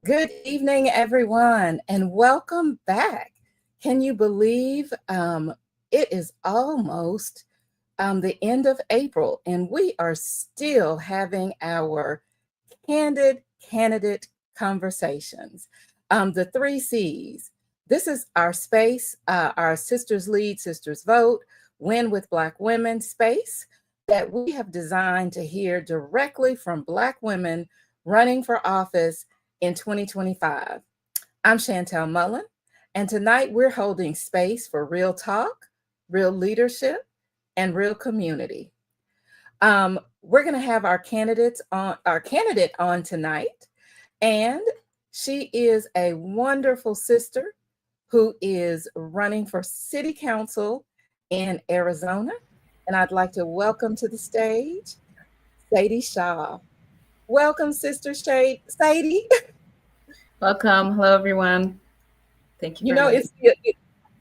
Good evening, everyone, and welcome back. Can you believe it is almost the end of April, and we are still having our candid candidate conversations? The three C's. This is our space, our Sisters Lead, Sisters Vote, Win with Black Women space that we have designed to hear directly from Black women running for office in 2025. I'm Chantel Mullen, and tonight we're holding space for real talk, real leadership, and real community. We're going to have our candidate on tonight, and she is a wonderful sister who is running for city council in Arizona. And I'd like to welcome to the stage Sadie Shaw. Welcome, Sister Sadie. Welcome. Hello, everyone. Thank you You for know, having it's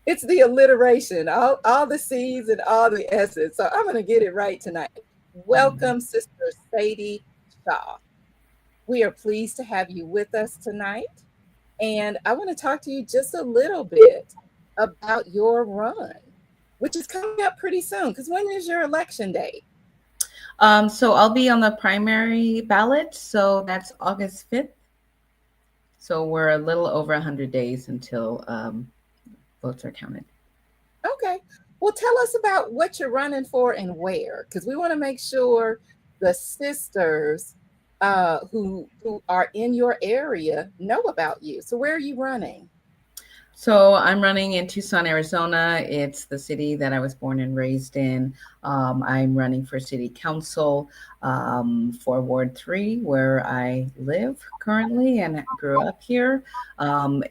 it's the alliteration, all the C's and all the S's. So I'm going to get it right tonight. me. Welcome, Sister Sadie Shaw. We are pleased to have you with us tonight. And I want to talk to you just a little bit about your run, which is coming up pretty soon. Because when is your election day? So I'll be on the primary ballot. So that's August 5th. So we're a little over 100 days until votes are counted. Okay. Well, tell us about what you're running for and where, because we want to make sure the sisters who are in your area know about you. So where are you running? So I'm running in Tucson, Arizona. It's the city that I was born and raised in. I'm running for city council for Ward 3, where I live currently and grew up here.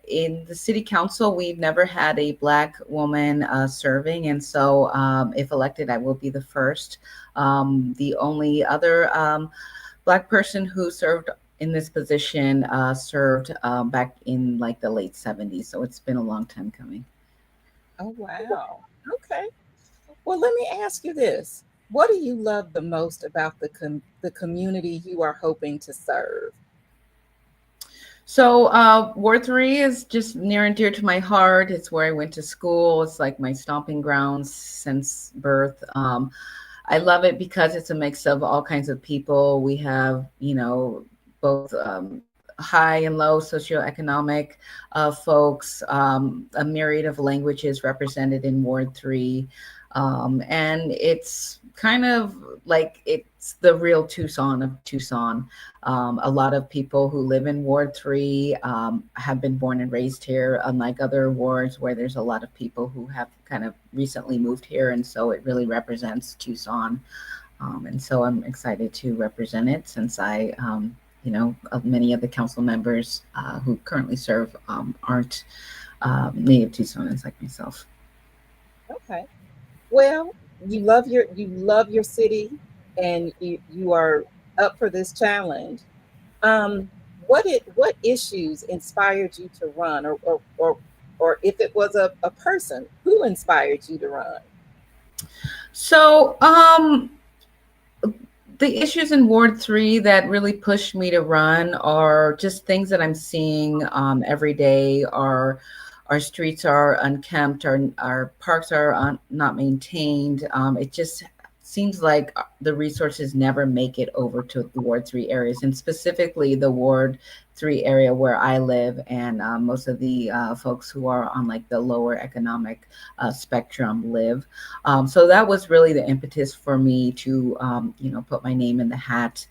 In the city council, we've never had a Black woman serving. And so if elected, I will be the first. The only other Black person who served in this position served back in like the late 70s. So it's been a long time coming. Oh, wow. Okay. Well, let me ask you this. What do you love the most about the community you are hoping to serve? So Ward 3 is just near and dear to my heart. It's where I went to school. It's like my stomping grounds since birth. I love it because it's a mix of all kinds of people. We have, both high and low socioeconomic folks, a myriad of languages represented in Ward 3. And it's kind of like it's the real Tucson of Tucson. A lot of people who live in Ward 3 have been born and raised here, unlike other wards where there's a lot of people who have kind of recently moved here. And so it really represents Tucson. And so I'm excited to represent it since many of the council members who currently serve aren't native Tucsonans like myself. Okay. Well, you love your city and you are up for this challenge. Um, what issues inspired you to run, or if it was a person, who inspired you to run? So, the issues in Ward 3 that really pushed me to run are just things that I'm seeing every day. Our streets are unkempt, our parks are not maintained. It just seems like the resources never make it over to the Ward 3 areas, and specifically the Ward 3 area where I live, and most of the folks who are on like the lower economic spectrum live. So that was really the impetus for me to, put my name in the hat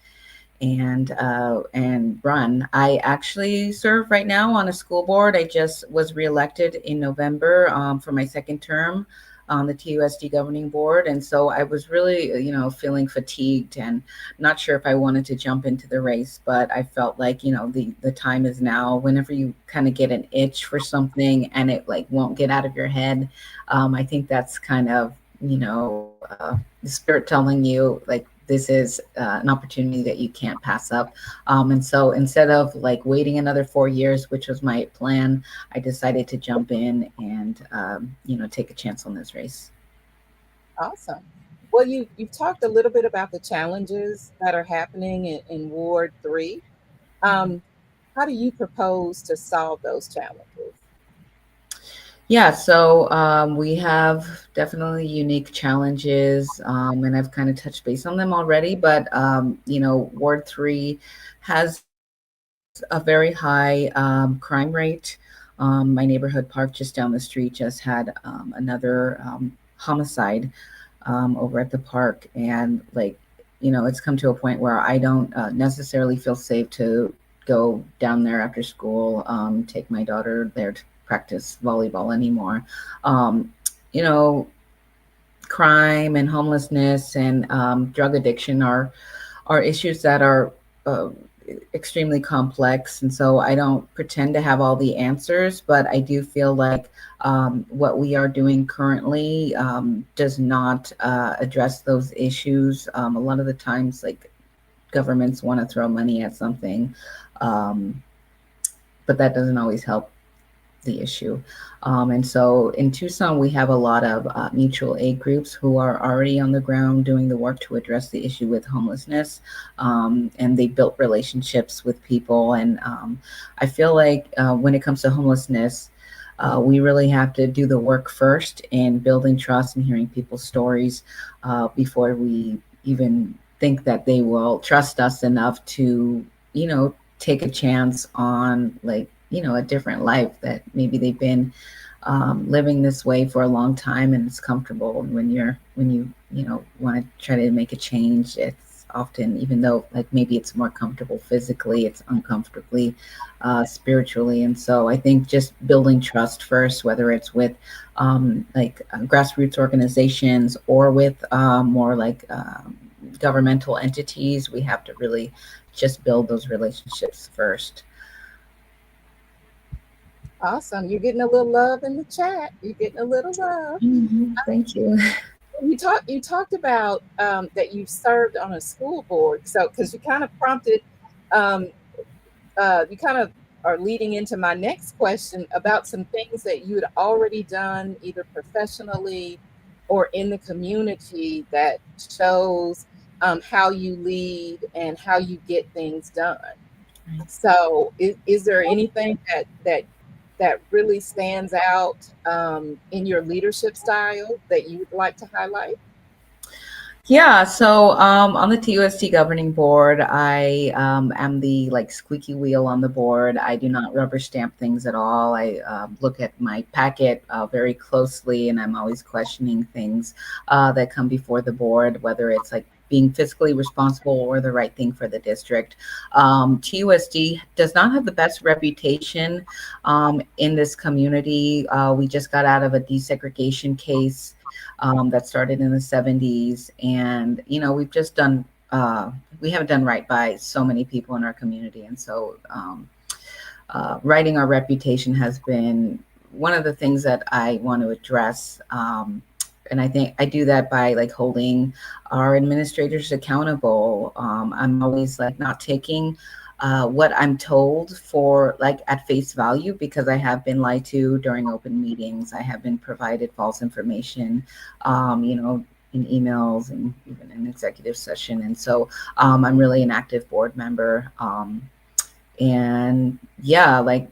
and run. I actually serve right now on a school board. I just was reelected in November for my second term on the TUSD governing board, and so I was really, feeling fatigued and not sure if I wanted to jump into the race. But I felt like, the time is now. Whenever you kind of get an itch for something and it like won't get out of your head, I think that's kind of the spirit telling you like this is an opportunity that you can't pass up. And so instead of like waiting another 4 years, which was my plan, I decided to jump in and, take a chance on this race. Awesome. Well, you've talked a little bit about the challenges that are happening in Ward 3. Um, how do you propose to solve those challenges? Yeah, so we have definitely unique challenges, and I've kind of touched base on them already. But Ward 3 has a very high crime rate. My neighborhood park just down the street just had another homicide over at the park, and it's come to a point where I don't necessarily feel safe to go down there after school, take my daughter there to practice volleyball anymore. Um, you know, Crime and homelessness and drug addiction are issues that are uh, extremely complex. And so I don't pretend to have all the answers, but I do feel like what we are doing currently does not address those issues. A lot of the times, like, governments want to throw money at something, um, but that doesn't always help the issue. And so in Tucson, we have a lot of mutual aid groups who are already on the ground doing the work to address the issue with homelessness. And they built relationships with people. And I feel like when it comes to homelessness, we really have to do the work first in building trust and hearing people's stories before we even think that they will trust us enough to, take a chance on, like, a different life that maybe they've been living this way for a long time and it's comfortable. And when you want to try to make a change, it's often, even though like maybe it's more comfortable physically, it's uncomfortably spiritually. And so I think just building trust first, whether it's with grassroots organizations or with more like governmental entities, we have to really just build those relationships first. Awesome. You're getting a little love in the chat. You're getting a little love. Thank you. You talked about that you served on a school board. So because you kind of prompted, um, you kind of are leading into my next question about some things that you had already done either professionally or in the community that shows how you lead and how you get things done. So is there anything that really stands out in your leadership style that you would like to highlight? Yeah, so on the TUST governing board, I am the like squeaky wheel on the board. I do not rubber stamp things at all. I look at my packet very closely, and I'm always questioning things that come before the board, whether it's like being fiscally responsible or the right thing for the district. TUSD does not have the best reputation in this community. We just got out of a desegregation case that started in the 70s. And, we've just done, we haven't done right by so many people in our community. And so writing our reputation has been one of the things that I want to address. And I think I do that by like holding our administrators accountable. I'm always like not taking what I'm told for like at face value, because I have been lied to during open meetings. I have been provided false information, in emails and even in executive session. And so I'm really an active board member. And yeah, like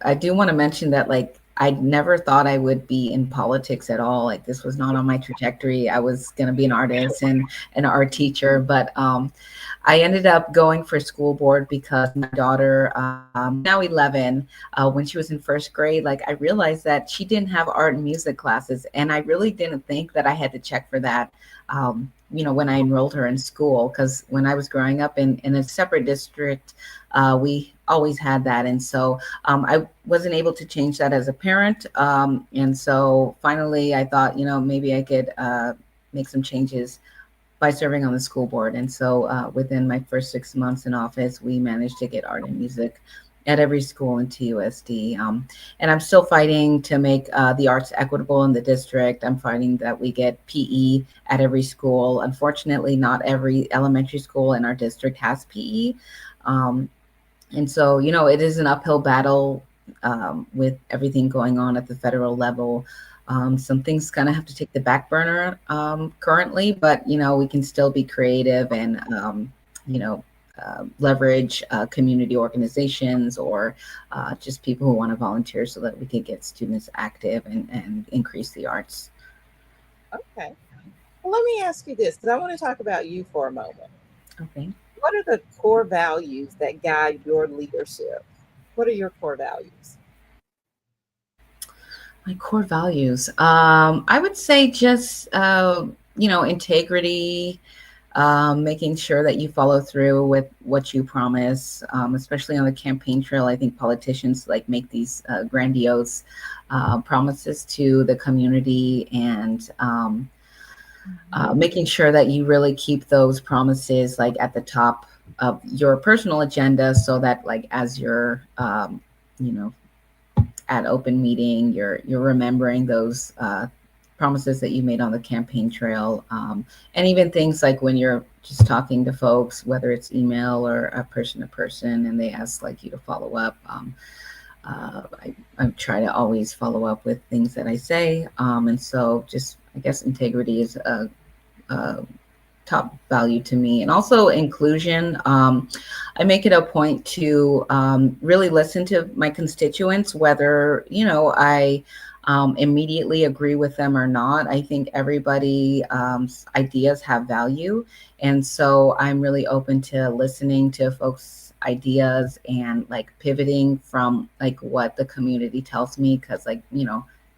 I do want to mention that like I never thought I would be in politics at all. Like this was not on my trajectory. I was going to be an artist and an art teacher, but I ended up going for school board because my daughter, who's now 11, when she was in first grade, like I realized that she didn't have art and music classes, and I really didn't think that I had to check for that. When I enrolled her in school, because when I was growing up in a separate district, we always had that. And so I wasn't able to change that as a parent. And so finally I thought, maybe I could make some changes by serving on the school board. And so within my first 6 months in office, we managed to get art and music at every school in TUSD. And I'm still fighting to make the arts equitable in the district. I'm fighting that we get PE at every school. Unfortunately, not every elementary school in our district has PE. And so, it is an uphill battle with everything going on at the federal level. Some things kind of have to take the back burner currently, but, we can still be creative and, leverage community organizations or just people who want to volunteer so that we could get students active and increase the arts. Okay. Well, let me ask you this, because I want to talk about you for a moment. Okay. What are the core values that guide your leadership? What are your core values? My core values. I would say just, integrity, making sure that you follow through with what you promise, especially on the campaign trail. I think politicians like make these grandiose promises to the community, and making sure that you really keep those promises like at the top of your personal agenda, so that like as you're, you know, at open meeting, you're remembering those promises that you made on the campaign trail, and even things like when you're just talking to folks, whether it's email or a person to person, and they ask like you to follow up. I try to always follow up with things that I say, and so just I guess integrity is a top value to me, and also inclusion. I make it a point to really listen to my constituents, whether I immediately agree with them or not. I think everybody ideas have value, and so I'm really open to listening to folks ideas and like pivoting from like what the community tells me, because like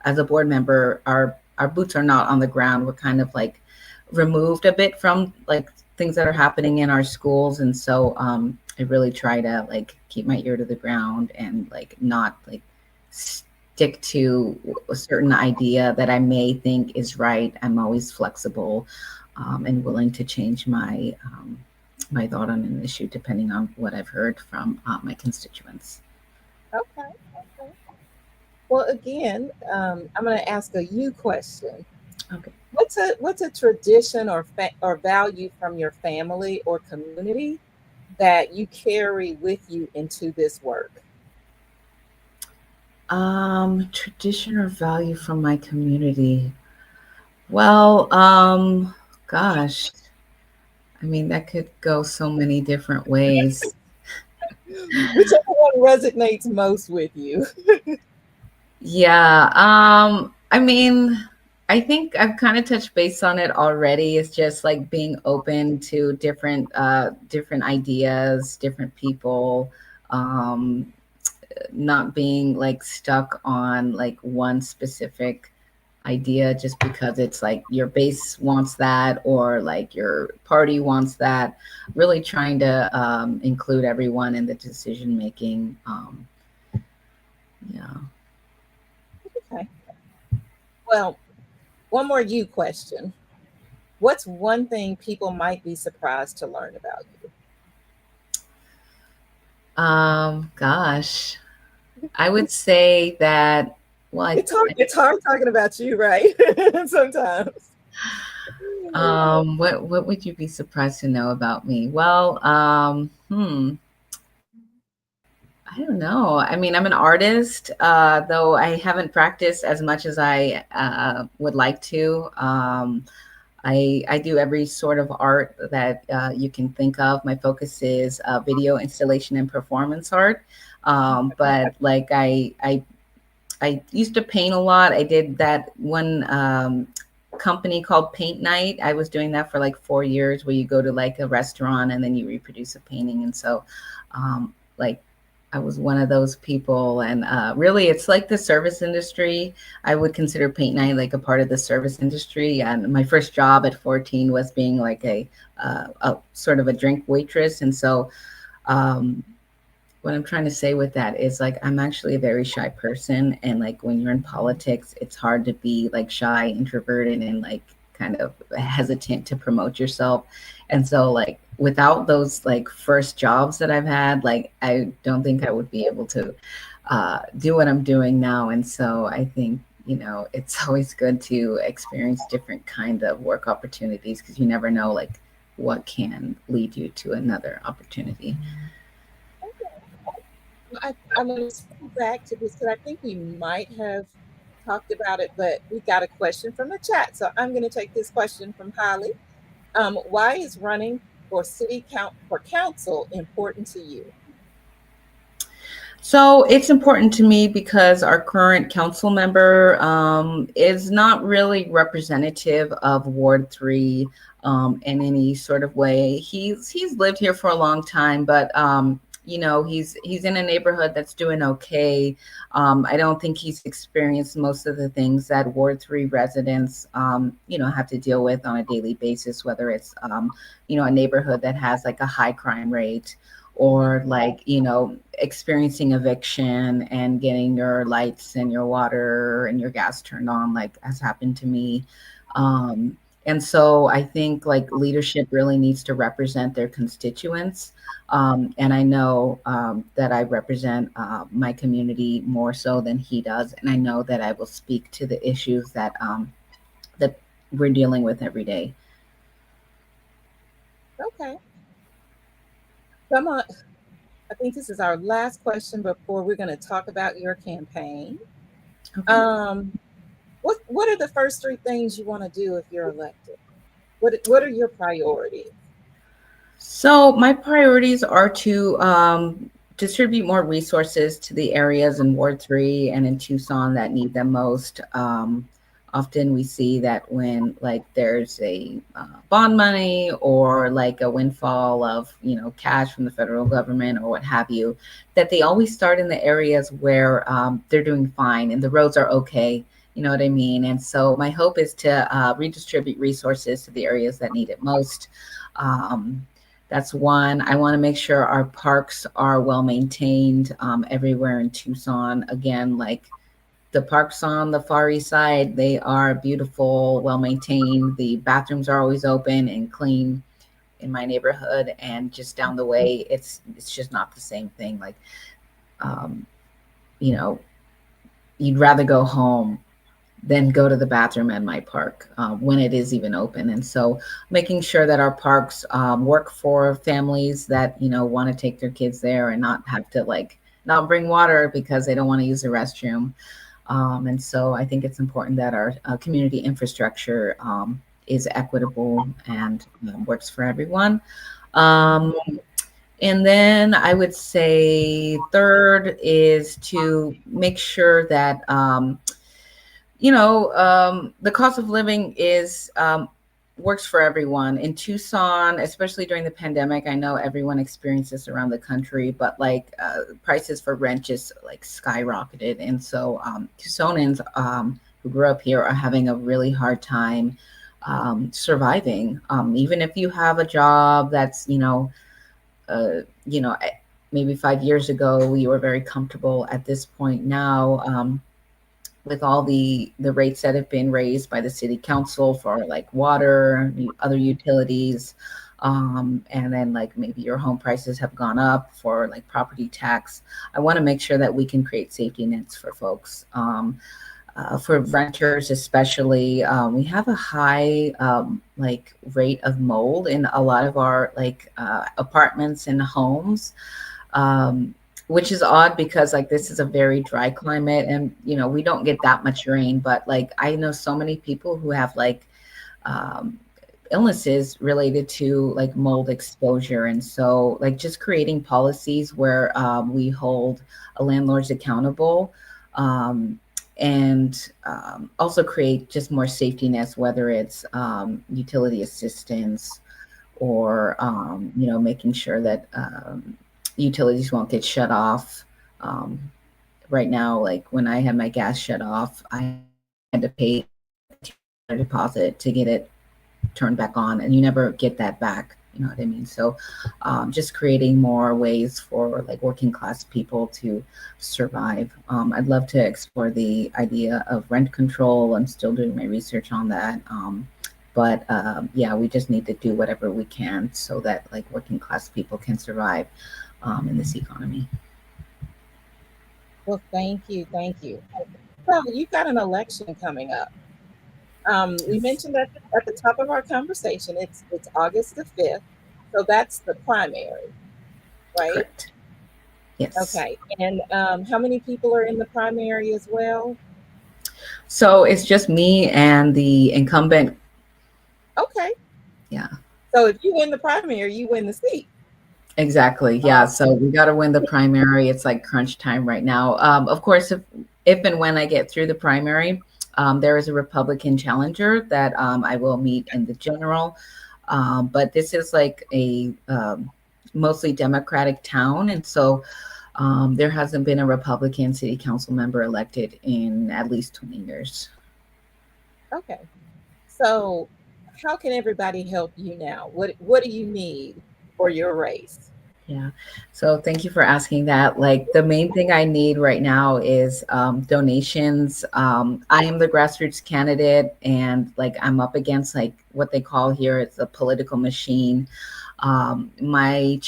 as a board member, our boots are not on the ground. We're kind of like removed a bit from like things that are happening in our schools, and so I really try to like keep my ear to the ground and like not like stick to a certain idea that I may think is right. I'm always flexible and willing to change my thought on an issue depending on what I've heard from my constituents. Okay. Okay. Well, again, I'm going to ask a you question. Okay. What's a tradition or value from your family or community that you carry with you into this work? Tradition or value from my community. Well, gosh, I mean, that could go so many different ways. Whichever one resonates most with you. Yeah, I mean, I think I've kind of touched base on it already. It's just like being open to different ideas, different people, um, not being like stuck on like one specific idea just because it's like your base wants that or like your party wants that. Really trying to include everyone in the decision making. Yeah. Okay. Well, one more you question. What's one thing people might be surprised to learn about you? Gosh, I would say that, well, It's hard talking about you, right? Sometimes. what would you be surprised to know about me? Well, I don't know. I mean, I'm an artist, though I haven't practiced as much as I would like to. I do every sort of art that you can think of. My focus is video installation and performance art. But like I used to paint a lot. I did that one company called Paint Night. I was doing that for like 4 years, where you go to like a restaurant and then you reproduce a painting. And so, like, I was one of those people. And really, it's like the service industry. I would consider Paint Night like a part of the service industry. And my first job at 14 was being like a sort of a drink waitress. And so, what I'm trying to say with that is like I'm actually a very shy person, and like when you're in politics, it's hard to be like shy, introverted, and like kind of hesitant to promote yourself. And so like without those like first jobs that I've had, like I don't think I would be able to do what I'm doing now. And so I think it's always good to experience different kind of work opportunities, because you never know like what can lead you to another opportunity. I'm going to circle back to this because I think we might have talked about it, but we got a question from the chat. So I'm going to take this question from Holly. Why is running for council important to you? So it's important to me because our current council member is not really representative of Ward 3 in any sort of way. He's lived here for a long time, but he's in a neighborhood that's doing okay. I don't think he's experienced most of the things that Ward 3 residents have to deal with on a daily basis, whether it's a neighborhood that has like a high crime rate, or like experiencing eviction and getting your lights and your water and your gas turned on, like has happened to me. And so I think like leadership really needs to represent their constituents. And I know that I represent my community more so than he does, and I know that I will speak to the issues that we're dealing with every day. Okay. Come on. I think this is our last question before we're going to talk about your campaign. Okay. What are the first three things you want to do if you're elected? What are your priorities? So my priorities are to distribute more resources to the areas in Ward 3 and in Tucson that need them most. Often we see that when like there's a bond money or like a windfall of cash from the federal government or what have you, that they always start in the areas where they're doing fine and the roads are okay. You know what I mean? And so my hope is to redistribute resources to the areas that need it most. Um, that's one. I want to make sure our parks are well maintained everywhere in Tucson. Again, like the parks on the Far East Side, they are beautiful, well maintained. The bathrooms are always open and clean in my neighborhood, and just down the way, it's just not the same thing. Like, um, you know, you'd rather go home than go to the bathroom at my park when it is even open. And so making sure that our parks work for families that, want to take their kids there and not have to like not bring water because they don't want to use the restroom. And so I think it's important that our community infrastructure is equitable and works for everyone. Um, and then I would say third is to make sure that the cost of living is works for everyone in Tucson, especially during the pandemic. I know everyone experienced this around the country, but like prices for rent just like skyrocketed. And so Tucsonans who grew up here are having a really hard time surviving. Even if you have a job that's, uh, you know, maybe 5 years ago, you were very comfortable. At this point now, with all the rates that have been raised by the city council for like water, other utilities, and then like maybe your home prices have gone up for like property tax. I want to make sure that we can create safety nets for folks. For renters especially, we have a high like rate of mold in a lot of our like apartments and homes. Um, which is odd because like this is a very dry climate, and we don't get that much rain, but like I know so many people who have like um, illnesses related to like mold exposure. And so like just creating policies where we hold landlords accountable, um, and also create just more safety nets, whether it's utility assistance or making sure that utilities won't get shut off. Um, right now, like when I had my gas shut off, I had to pay a deposit to get it turned back on, and you never get that back. You know what I mean? So, just creating more ways for like working class people to survive. I'd love to explore the idea of rent control. I'm still doing my research on that. But yeah, we just need to do whatever we can so that like working class people can survive in this economy. Well, thank you, thank you. So you've got an election coming up. We Yes. mentioned that at the top of our conversation. It's August the 5th, so that's the primary, right? Correct. Yes. Okay. And how many people are in the primary as well? So it's just me and the incumbent. Okay. Yeah. So if you win the primary, you win the seat. Exactly. Yeah. Oh, So we got to win the primary. It's like crunch time right now. Of course, if and when I get through the primary, there is a Republican challenger that I will meet in the general. But this is like a mostly Democratic town, and so there hasn't been a Republican city council member elected in at least 20 years. okay. So how can everybody help you now? What do you need for your race? Yeah. So thank you for asking that. Like the main thing I need right now is donations. I am the grassroots candidate, and like I'm up against like what they call here it's a political machine. My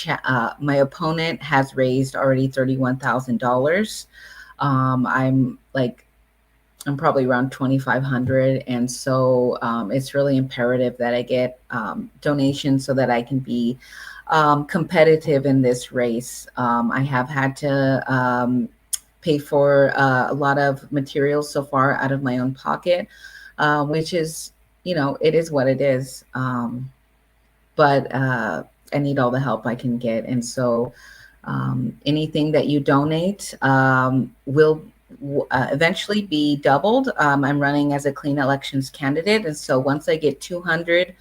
opponent has raised already $31,000. I'm like I'm probably around 2,500, and so it's really imperative that I get donations so that I can be competitive in this race. I have had to pay for a lot of materials so far out of my own pocket, which is, it is what it is. But I need all the help I can get. And so anything that you donate will eventually be doubled. I'm running as a clean elections candidate. And so once I get 200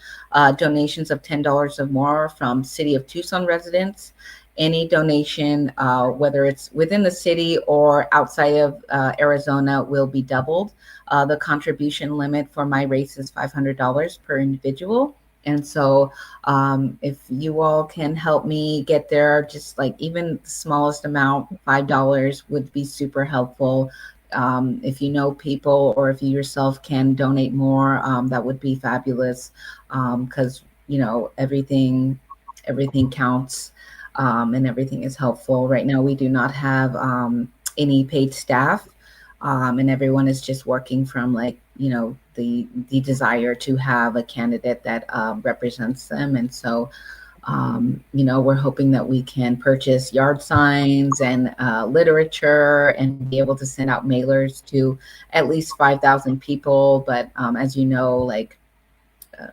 donations of $10 or more from City of Tucson residents, any donation, whether it's within the city or outside of Arizona, will be doubled. The contribution limit for my race is $500 per individual. And so if you all can help me get there, just like even the smallest amount, $5 would be super helpful. If you know people or if you yourself can donate more, that would be fabulous. Because everything counts, and everything is helpful. Right now, we do not have any paid staff, and everyone is just working from like the desire to have a candidate that represents them. And so we're hoping that we can purchase yard signs and literature and be able to send out mailers to at least 5,000 people. But as you know, like uh,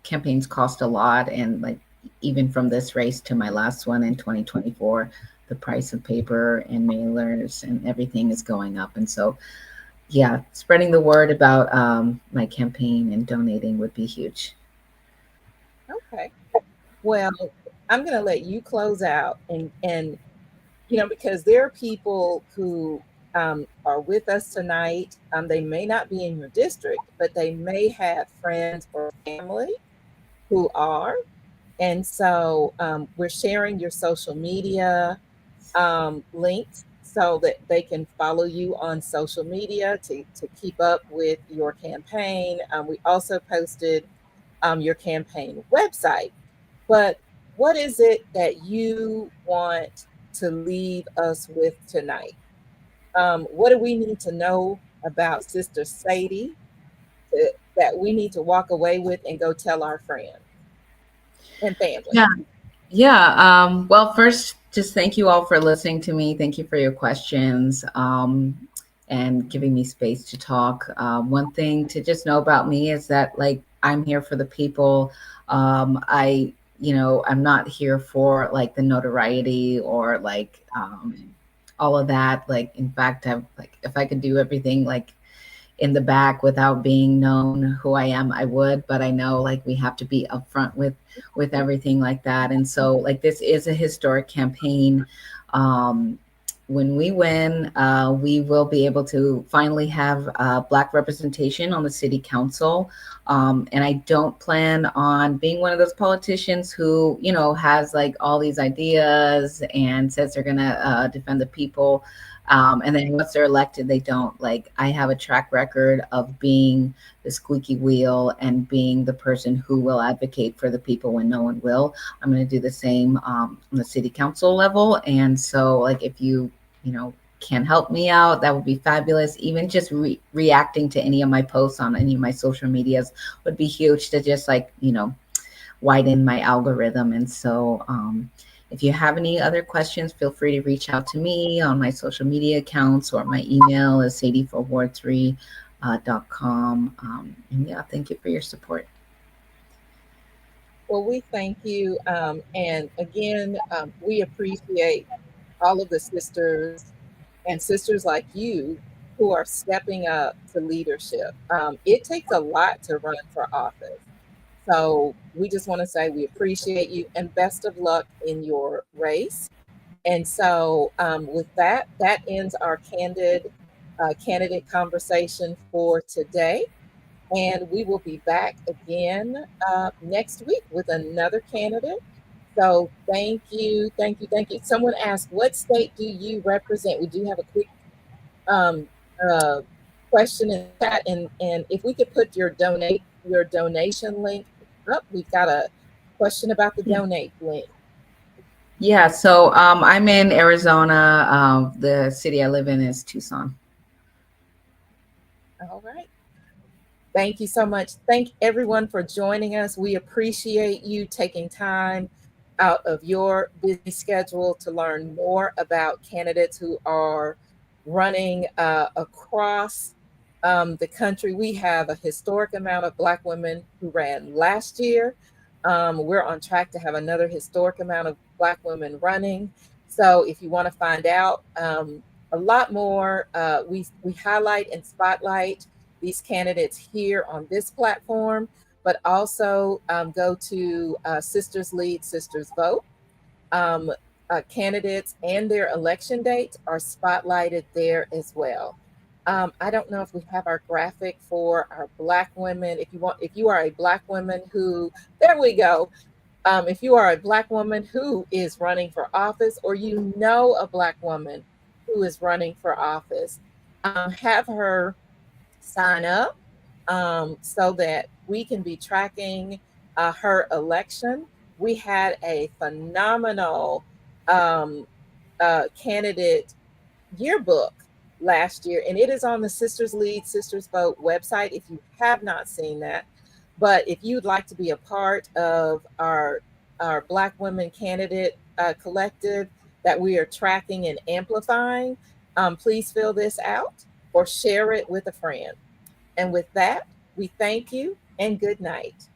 campaigns cost a lot, and like even from this race to my last one in 2024, the price of paper and mailers and everything is going up. And so yeah, spreading the word about my campaign and donating would be huge. Okay. Well, I'm going to let you close out and because there are people who are with us tonight. They may not be in your district, but they may have friends or family who are. And so we're sharing your social media links so that they can follow you on social media to keep up with your campaign. We also posted your campaign website. But what is it that you want to leave us with tonight? What do we need to know about Sister Sadie that we need to walk away with and go tell our friends and family? Yeah. Yeah. Well, first, just thank you all for listening to me. Thank you for your questions, and giving me space to talk. One thing to just know about me is that, like, I'm here for the people. I'm not here for like the notoriety or like all of that. Like, in fact, I'm like, if I could do everything like in the back without being known who I am, I would, but I know like we have to be upfront with everything like that. And so like this is a historic campaign. Um, when we win, we will be able to finally have Black representation on the city council. And I don't plan on being one of those politicians who, has like all these ideas and says they're going to defend the people. And then once they're elected, they don't. Like, I have a track record of being the squeaky wheel and being the person who will advocate for the people when no one will. I'm going to do the same on the city council level. And so, like, if can help me out, that would be fabulous. Even just reacting to any of my posts on any of my social medias would be huge to just like, widen my algorithm. And so, if you have any other questions, feel free to reach out to me on my social media accounts, or my email is sadie4ward3.com. And yeah, thank you for your support. Well, we thank you. And again, we appreciate all of the sisters and sisters like you who are stepping up to leadership. It takes a lot to run for office. So we just want to say we appreciate you and best of luck in your race. And so with that, that ends our candid candidate conversation for today. And we will be back again next week with another candidate. So thank you, thank you, thank you. Someone asked, what state do you represent? We do have a quick um, uh, question in the chat, and if we could put your donation link up, we've got a question about the Yeah. donate link. Yeah. So I'm in Arizona. The city I live in is Tucson. All right. Thank you so much. Thank everyone for joining us. We appreciate you taking time out of your busy schedule to learn more about candidates who are running across the country. We have a historic amount of Black women who ran last year. We're on track to have another historic amount of Black women running. So if you want to find out a lot more, we highlight and spotlight these candidates here on this platform, but also go to Sisters Lead, Sisters Vote. Um, Candidates and their election dates are spotlighted there as well. I don't know if we have our graphic for our Black women. If you are a Black woman who, there we go. If you are a Black woman who is running for office, or you know a Black woman who is running for office, have her sign up so that we can be tracking her election. We had a phenomenal candidate yearbook last year, and it is on the Sisters Lead, Sisters Vote website if you have not seen that. But if you'd like to be a part of our Black women candidate collective that we are tracking and amplifying, please fill this out or share it with a friend. And with that, we thank you and good night.